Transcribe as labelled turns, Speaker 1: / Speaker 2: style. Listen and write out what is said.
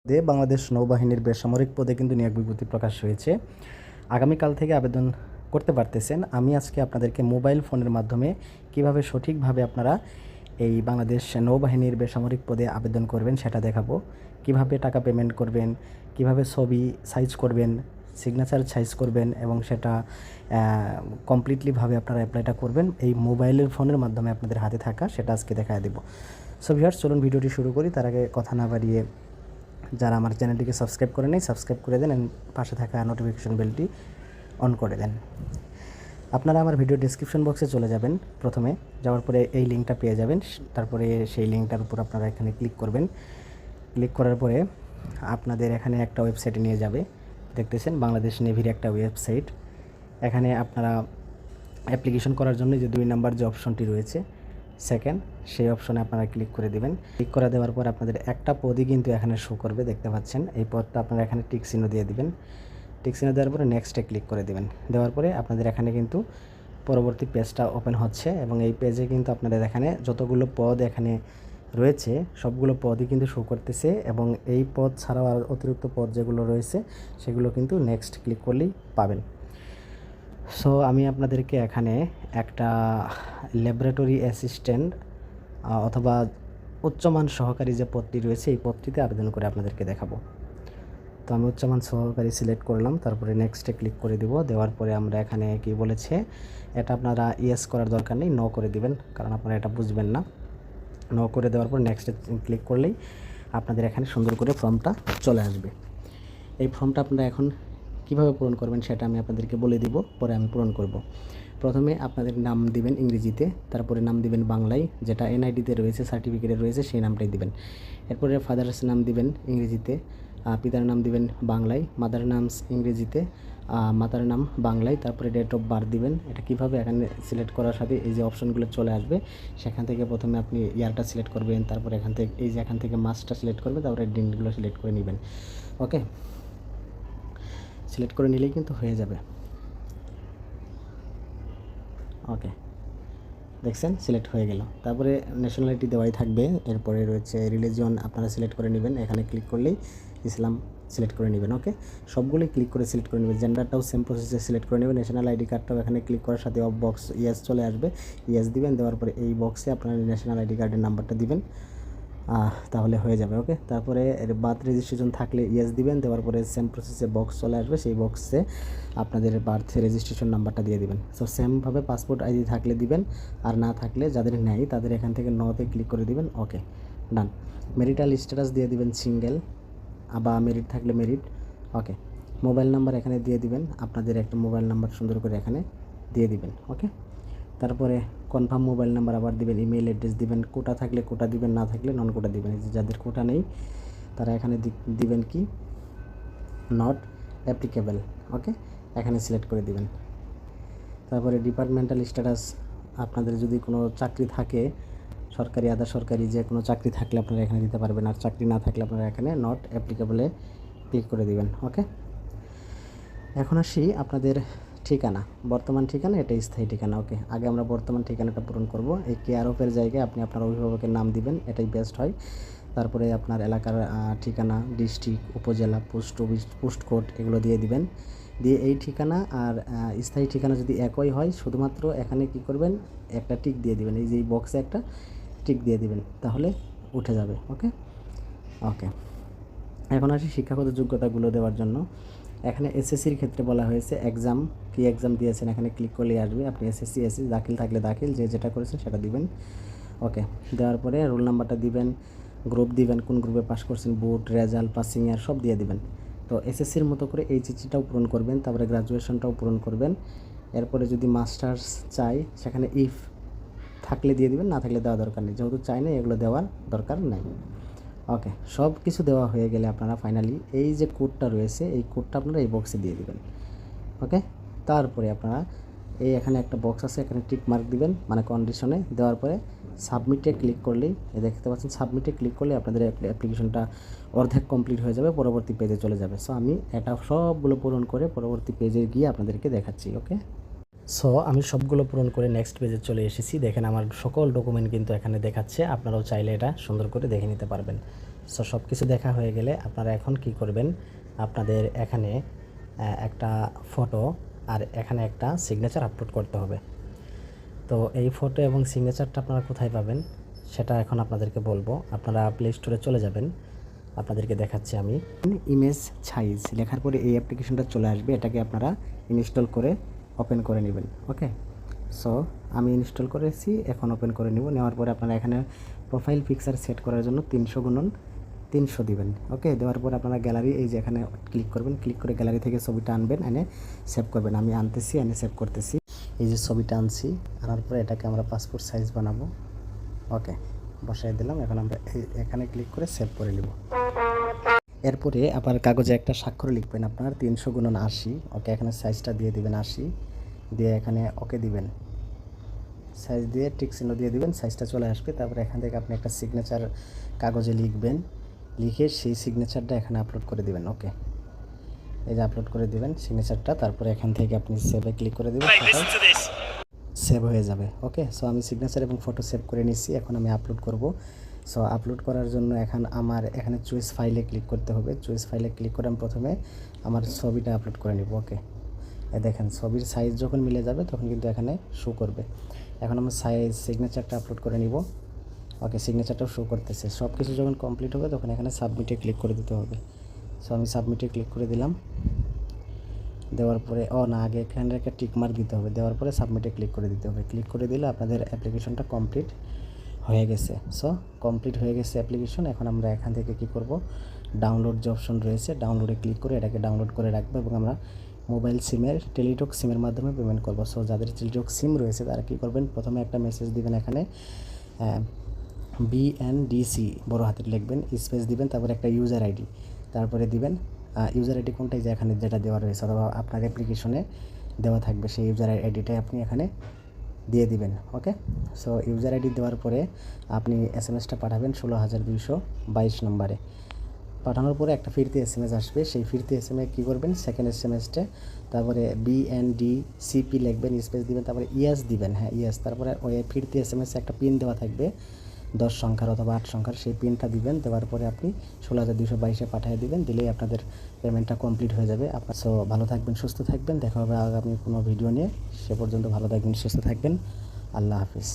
Speaker 1: বাংলাদেশ নৌবাহিনীর বেসামরিক পদে কিন্তু নিয়োগ বিজ্ঞপ্তি প্রকাশ হয়েছে। আগামীকাল থেকে আবেদন করতে পারতেছেন। আমি আজকে আপনাদেরকে মোবাইল ফোনের মাধ্যমে কিভাবে সঠিকভাবে আপনারা এই বাংলাদেশ নৌবাহিনীর বেসামরিক পদে আবেদন করবেন সেটা দেখাবো। কিভাবে টাকা পেমেন্ট করবেন, কিভাবে ছবি সাইজ করবেন, সিগনেচার সাইজ করবেন এবং সেটা কমপ্লিটলিভাবে আপনারা অ্যাপ্লাইটা করবেন এই মোবাইলের ফোনের মাধ্যমে আপনাদের হাতে থাকা সেটা আজকে দেখায় দেব। সো ভিউয়ার্স, চলুন ভিডিওটি শুরু করি। তার আগে কথা না বাড়িয়ে যারা আমার চ্যানেলটিকে সাবস্ক্রাইব করে নেই সাবস্ক্রাইব করে দেন এবং পাশে থাকা নোটিফিকেশন বেলটি অন করে দেন। আপনারা আমার ভিডিও ডেসক্রিপশন বক্সে চলে যাবেন। প্রথমে যাওয়ার পরে এই লিঙ্কটা পেয়ে যাবেন। তারপরে সেই লিঙ্কটার উপর আপনারা এখানে ক্লিক করবেন। ক্লিক করার পরে আপনাদের এখানে একটা ওয়েবসাইটে নিয়ে যাবে। দেখতেছেন বাংলাদেশ নেভির একটা ওয়েবসাইট। এখানে আপনারা অ্যাপ্লিকেশন করার জন্য যে 2 নাম্বার যে অপশনটি রয়েছে সেকেন্ড, সেই অপশনে আপনারা ক্লিক করে দেবেন। ক্লিক করে দেওয়ার পর আপনাদের একটা পদই কিন্তু এখানে শো করবে, দেখতে পাচ্ছেন। এই পদটা আপনারা এখানে টিক চিহ্ন দিয়ে দিবেন। টিক চিহ্ন দেওয়ার পরে নেক্সটে ক্লিক করে দেবেন। দেওয়ার পরে আপনাদের এখানে কিন্তু পরবর্তী পেজটা ওপেন হচ্ছে এবং এই পেজে কিন্তু আপনাদের এখানে যতগুলো পদ এখানে রয়েছে সবগুলো পদই কিন্তু শো করতেছে এবং এই পদ ছাড়াও আর অতিরিক্ত পদ যেগুলো রয়েছে সেগুলো কিন্তু নেক্সট ক্লিক করলেই পাবেন। সো আমি আপনাদেরকে এখানে একটা ল্যাবরেটরি অ্যাসিস্ট্যান্ট অথবা উচ্চমান সহকারী যে পদটি রয়েছে এই পদটিতে আবেদন করে আপনাদেরকে দেখাবো। তো আমি উচ্চমান সহকারী সিলেক্ট করলাম, তারপরে নেক্সটে ক্লিক করে দিব। দেওয়ার পরে আমরা এখানে কি বলেছে এটা আপনারা ইয়েস করার দরকার নেই, নো করে দিবেন, কারণ আপনারা এটা বুঝবেন না। নো করে দেওয়ার পর নেক্সটে ক্লিক করলেই আপনাদের এখানে সুন্দর করে ফর্মটা চলে আসবে। এই ফর্মটা আপনারা এখন কিভাবে পূরণ করবেন সেটা আমি আপনাদেরকে বলে দিব, পরে আমি পূরণ করব। প্রথমে আপনাদের নাম দিবেন ইংরেজিতে, তারপরে নাম দিবেন বাংলায়, যেটা এনআইডিতে রয়েছে, সার্টিফিকেটে রয়েছে সেই নামটাই দিবেন। এরপরে ফাদার্স নাম দিবেন ইংরেজিতে, পিতার নাম দিবেন বাংলায়, মাদার নামস ইংরেজিতে, মাতার নাম বাংলায়, তারপরে ডেট অফ বার্থ দিবেন। এটা কিভাবে এখানে সিলেক্ট করার সাথে এই যে অপশনগুলো চলে আসবে সেখান থেকে প্রথমে আপনি ইয়ারটা সিলেক্ট করবেন, তারপরে এখান থেকে এই যে এখান থেকে মাসটা সিলেক্ট করবেন, তারপরে দিনগুলো সিলেক্ট করে নেবেন। ওকে, সিলেক্ট করে নিলেই কিন্তু হয়ে যাবে। ওকে, দেখছেন সিলেক্ট হয়ে গেল। তারপরে ন্যাশনালিটি দেওয়াই থাকবে। এরপরে রয়েছে রিলিজিয়ন আপনারা সিলেক্ট করে নেবেন, এখানে ক্লিক করলেই ইসলাম সিলেক্ট করে নেবেন। ওকে, সবগুলোই ক্লিক করে সিলেক্ট করে নেবেন। জেন্ডারটাও সেম প্রসেসে সিলেক্ট করে নেবেন। ন্যাশনাল আইডি কার্ডটাও এখানে ক্লিক করার সাথে অফ বক্স ইয়েস চলে আসবে, ইয়েস দিবেন। দেওয়ার পরে এই বক্সে আপনারা ন্যাশনাল আইডি কার্ডের নাম্বারটা দিবেন, তাহলে হয়ে যাবে। ওকে, তারপরে এর বার্থ রেজিস্ট্রেশন থাকলে ইয়েস দিবেন। দেওয়ার পরে সেম প্রসেসে বক্স চলে আসবে, সেই বক্সে আপনাদের বার্থ রেজিস্ট্রেশন নাম্বারটা দিয়ে দিবেন। সো সেমভাবে পাসপোর্ট আইডি থাকলে দিবেন, আর না থাকলে যাদের নেই তাদের এখান থেকে নতে ক্লিক করে দিবেন। ওকে, ডান। মেরিটাল স্ট্যাটাস দিয়ে দিবেন সিঙ্গেল, বা মেরিট থাকলে মেরিট। ওকে, মোবাইল নাম্বার এখানে দিয়ে দিবেন, আপনাদের একটা মোবাইল নাম্বার সুন্দর করে এখানে দিয়ে দিবেন। ওকে, তারপরে কনফার্ম মোবাইল নাম্বার আবার দিবেন, ইমেল অ্যাড্রেস দিবেন, কোটা থাকলে কোটা দিবেন, না থাকলে নন কোটা দিবেন। যাদের কোটা নেই তারা এখানে দিবেন কি নট অ্যাপ্লিকেবল। ওকে, এখানে সিলেক্ট করে দিবেন। তারপরে ডিপার্টমেন্টাল স্ট্যাটাস, আপনাদের যদি কোনো চাকরি থাকে সরকারি আধা সরকারি যে কোনো চাকরি থাকলে আপনারা এখানে দিতে পারবেন, আর চাকরি না থাকলে আপনারা এখানে নট অ্যাপ্লিকেবলে ক্লিক করে দিবেন। ওকে, এখন আসি আপনাদের ঠিকানা, বর্তমান ঠিকানা, এটা স্থায়ী ঠিকানা। ওকে, আগে আমরা বর্তমান ঠিকানাটা পূরণ করব। এই কেয়ার অফের জায়গায় আপনি আপনার অভিভাবকের নাম দিবেন, এটাই বেস্ট হয়। তারপরে আপনার এলাকার ঠিকানা, ডিস্ট্রিক্ট, উপজেলা, পোস্ট অফিস, পোস্ট কোড এগুলো দিয়ে দিবেন। দিয়ে এই ঠিকানা আর স্থায়ী ঠিকানা যদি একই হয়, শুধুমাত্র এখানে কি করবেন একটা টিক দিয়ে দিবেন, এই যে এই বক্সে একটা টিক দিয়ে দিবেন, তাহলে উঠে যাবে। ওকে ওকে, এখন আসি শিক্ষাগত যোগ্যতাগুলো দেওয়ার জন্য। এখানে এসএসসির ক্ষেত্রে বলা হয়েছে এক্সাম, কী এক্সাম দিয়েছেন এখানে ক্লিক করলেই আসবে। আপনি এসএসসি এসসি দাখিল থাকলে দাখিল, যে যেটা করেছেন সেটা দিবেন। ওকে, দেওয়ার পরে রোল নাম্বারটা দিবেন, গ্রুপ দিবেন, কোন গ্রুপে পাস করছেন, বোর্ড রেজাল্ট, পাসিং ইয়ার সব দিয়ে দিবেন। তো এসএসসির মতো করে এইচএসসিটাও পূরণ করবেন, তারপরে গ্রাজুয়েশনটাও পূরণ করবেন। এরপরে যদি মাস্টার্স চাই সেখানে ইফ থাকলে দিয়ে দিবেন, না থাকলে দেওয়া দরকার নেই, যেহেতু চাই না এগুলো দেওয়ার দরকার নাই। ওকে, সব কিছু দেওয়া হয়ে গেলে আপনারা ফাইনালি এই যে কোডটা রয়েছে এই কোডটা আপনারা এই বক্সে দিয়ে দিবেন। ওকে, তারপরে আপনারা এই এখানে একটা বক্স আছে, এখানে টিক মার্ক দিবেন, মানে কন্ডিশনে দেওয়ার পরে সাবমিটে ক্লিক করলেই দেখতে পাচ্ছেন সাবমিটে ক্লিক করলে আপনাদের অ্যাপ্লিকেশনটা অর্ধেক কমপ্লিট হয়ে যাবে, পরবর্তী পেজে চলে যাবে। সো আমি এটা সবগুলো পূরণ করে পরবর্তী পেজে গিয়ে আপনাদেরকে দেখাচ্ছি। ওকে, সো আমি সবগুলো পূরণ করে নেক্সট পেজে চলে এসেছি। দেখেন আমার সকল ডকুমেন্ট কিন্তু এখানে দেখাচ্ছে, আপনারাও চাইলে এটা সুন্দর করে দেখে নিতে পারবেন। সো সব কিছু দেখা হয়ে গেলে আপনারা এখন কি করবেন, আপনাদের এখানে একটা ফটো আর এখানে একটা সিগনেচার আপলোড করতে হবে। তো এই ফটো এবং সিগনেচারটা আপনারা কোথায় পাবেন সেটা এখন আপনাদেরকে বলবো। আপনারা প্লে স্টোরে চলে যাবেন, আপনাদেরকে দেখাচ্ছি আমি। ইমেজ সাইজ লেখার পরে এই অ্যাপ্লিকেশনটা চলে আসবে, এটাকে আপনারা ইনস্টল করে ওপেন করে নেবেন। ওকে, সো আমি ইনস্টল করেছি, এখন ওপেন করে নেব। নেওয়ার পরে আপনারা এখানে প্রোফাইল পিকচার সেট করার জন্য 300x300 দিবেন। ওকে, দেওয়ার পর আপনারা গ্যালারি এই যে এখানে ক্লিক করবেন, ক্লিক করে গ্যালারি থেকে ছবিটা আনবেন, এনে সেভ করবেন। আমি আনতেছি, এনে সেভ করতেছি। এই যে ছবিটা আনছি, আনার পরে এটাকে আমরা পাসপোর্ট সাইজ বানাবো। ওকে, বসাই দিলাম। এখন আমরা এখানে ক্লিক করে সেভ করে নেব। এরপরে আবার কাগজে একটা স্বাক্ষর লিখবেন আপনার 300x80। ওকে, এখানে সাইজটা দিয়ে দিবেন 80, দিয়ে এখানে ওকে দিবেন, সাইজ দিয়ে টিক চিহ্ন দিয়ে দিবেন, সাইজটা চলে আসবে। তারপরে এখান থেকে আপনি একটা সিগনেচার কাগজে লিখবেন, লিখে সেই সিগনেচারটা এখানে আপলোড করে দিবেন। ওকে, এই যে আপলোড করে দিবেন সিগনেচারটা। তারপরে এখান থেকে আপনি সেভে ক্লিক করে দেবেন, সেভ হয়ে যাবে। ওকে, সো আমি সিগনেচার এবং ফটো সেভ করে নিচ্ছি, এখন আমি আপলোড করব। সো আপলোড করার জন্য এখন আমার এখানে চয়েস ফাইলে ক্লিক করতে হবে। চয়েস ফাইলে ক্লিক করে আমি প্রথমে আমার ছবিটা আপলোড করে নিব। ওকে, দেখেন ছবির সাইজ যখন মিলে যাবে তখন কিন্তু এখানে শো করবে। এখন আমরা সিগনেচারটা আপলোড করে নিব। ওকে, সিগনেচারটাও শো করতেছে। সব কিছু যখন কমপ্লিট হবে তখন এখানে সাবমিটে ক্লিক করে দিতে হবে। সো আমি সাবমিটে ক্লিক করে দিলাম। দেওয়ার পরে আগে এখানে একটা টিকমার্ক দিতে হবে, দেওয়ার পরে সাবমিটে ক্লিক করে দিতে হবে। ক্লিক করে দিলে আপনাদের অ্যাপ্লিকেশনটা কমপ্লিট হয়ে গেছে। সো কমপ্লিট হয়ে গেছে অ্যাপ্লিকেশন। এখন আমরা এখান থেকে কি করব, ডাউনলোড যে অপশন রয়েছে ডাউনলোডে ক্লিক করে এটাকে ডাউনলোড করে রাখবো এবং আমরা মোবাইল সিমের টেলিটক সিমের মাধ্যমে পেমেন্ট করব। সো যাদের টেলিটক সিম রয়েছে তারা কী করবেন, প্রথমে একটা মেসেজ দিবেন, এখানে BNDC বড় হাতের লিখবেন, স্পেস দিবেন, তারপরে একটা ইউজার আইডি, তারপরে দিবেন ইউজার আইডি কোনটাই যে এখানে যেটা দেওয়া রয়েছে অথবা আপনার অ্যাপ্লিকেশনে দেওয়া থাকবে সেই ইউজার আইডিটাই আপনি এখানে দিয়ে দিবেন। ওকে, সো ইউজার আইডি দেওয়ার পরে আপনি SMS-টা পাঠাবেন 16,222 নম্বরে। পাঠানোর পরে একটা ফিরতি SMS আসবে, সেই ফিরতি SMS কী করবেন, সেকেন্ড SMS-টা তারপরে BNDCP লিখবেন, স্পেস দিবেন, তারপরে ইয়েস দিবেন। হ্যাঁ, ইয়েস। তারপরে ওই ফিরতি SMS-এ একটা পিন দেওয়া থাকবে 10 সংখ্যার অথবা 8 সংখ্যার, সেই পিনটা দিবেন। দেওয়ার পরে আপনি 16,222-এ পাঠিয়ে দিবেন, দিলেই আপনাদের পেমেন্টটা কমপ্লিট হয়ে যাবে। আপনার সো ভালো থাকবেন, সুস্থ থাকবেন, দেখা হবে আগামী কোনো ভিডিও নিয়ে। সে পর্যন্ত ভালো থাকবেন, সুস্থ থাকবেন। আল্লাহ হাফিজ।